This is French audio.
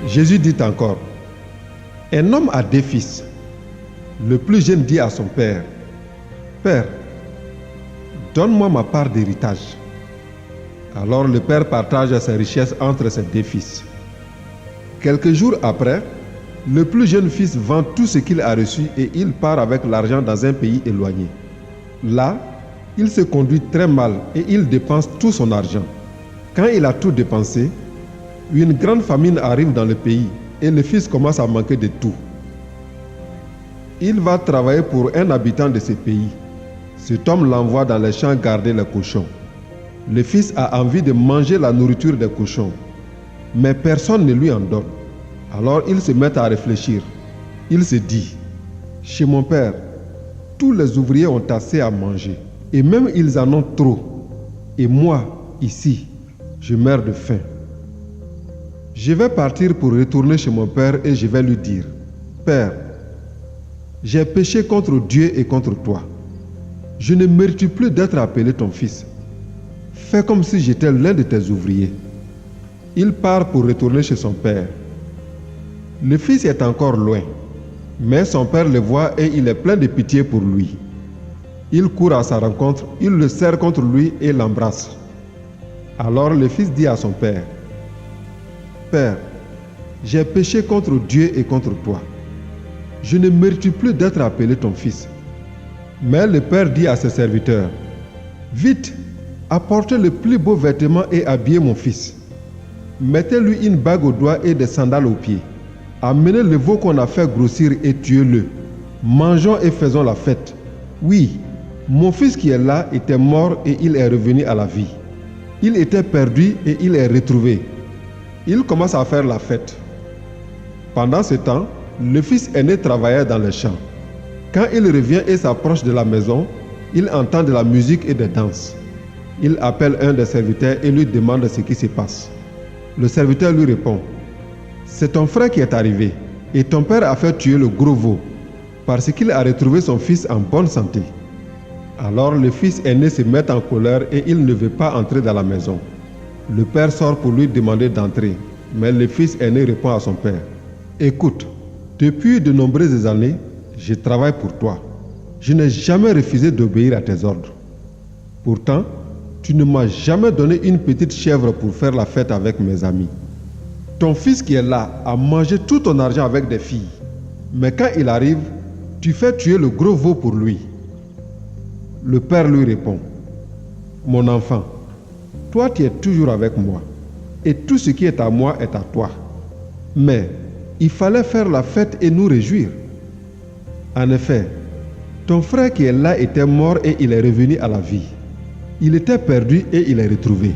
Jésus dit encore, un homme a 2 fils. Le plus jeune dit à son père, Père, donne-moi ma part d'héritage. Alors le père partage ses richesses entre ses 2 fils. Quelques jours après, le plus jeune fils vend tout ce qu'il a reçu et il part avec l'argent dans un pays éloigné. Là, il se conduit très mal et il dépense tout son argent. Quand il a tout dépensé, une grande famine arrive dans le pays et le fils commence à manquer de tout. Il va travailler pour un habitant de ce pays. Cet homme l'envoie dans les champs garder les cochons. Le fils a envie de manger la nourriture des cochons, mais personne ne lui en donne. Alors il se met à réfléchir. Il se dit, chez mon père, tous les ouvriers ont assez à manger, et même ils en ont trop. Et moi, ici, je meurs de faim. Je vais partir pour retourner chez mon père et je vais lui dire, Père, j'ai péché contre Dieu et contre toi. Je ne mérite plus d'être appelé ton fils. Fais comme si j'étais l'un de tes ouvriers. Il part pour retourner chez son père. Le fils est encore loin, mais son père le voit et il est plein de pitié pour lui. Il court à sa rencontre, il le serre contre lui et l'embrasse. Alors le fils dit à son père, Père, j'ai péché contre Dieu et contre toi. Je ne mérite plus d'être appelé ton fils. Mais le père dit à ses serviteurs, vite, apportez le plus beau vêtement et habillez mon fils. Mettez-lui une bague au doigt et des sandales aux pieds. Amenez le veau qu'on a fait grossir et tuez-le. Mangeons et faisons la fête. Oui, mon fils qui est là était mort et il est revenu à la vie. Il était perdu et il est retrouvé. Il commence à faire la fête. Pendant ce temps, le fils aîné travaillait dans les champs. Quand il revient et s'approche de la maison, il entend de la musique et des danses. Il appelle un des serviteurs et lui demande ce qui se passe. Le serviteur lui répond, c'est ton frère qui est arrivé et ton père a fait tuer le gros veau parce qu'il a retrouvé son fils en bonne santé. Alors le fils aîné se met en colère et il ne veut pas entrer dans la maison. Le père sort pour lui demander d'entrer, mais le fils aîné répond à son père, écoute, depuis de nombreuses années, je travaille pour toi. Je n'ai jamais refusé d'obéir à tes ordres. Pourtant, tu ne m'as jamais donné une petite chèvre pour faire la fête avec mes amis. Ton fils qui est là a mangé tout ton argent avec des filles. Mais quand il arrive, tu fais tuer le gros veau pour lui. Le père lui répond, mon enfant, toi tu es toujours avec moi, et tout ce qui est à moi est à toi. Mais il fallait faire la fête et nous réjouir. En effet, ton frère qui est là était mort et il est revenu à la vie. Il était perdu et il est retrouvé.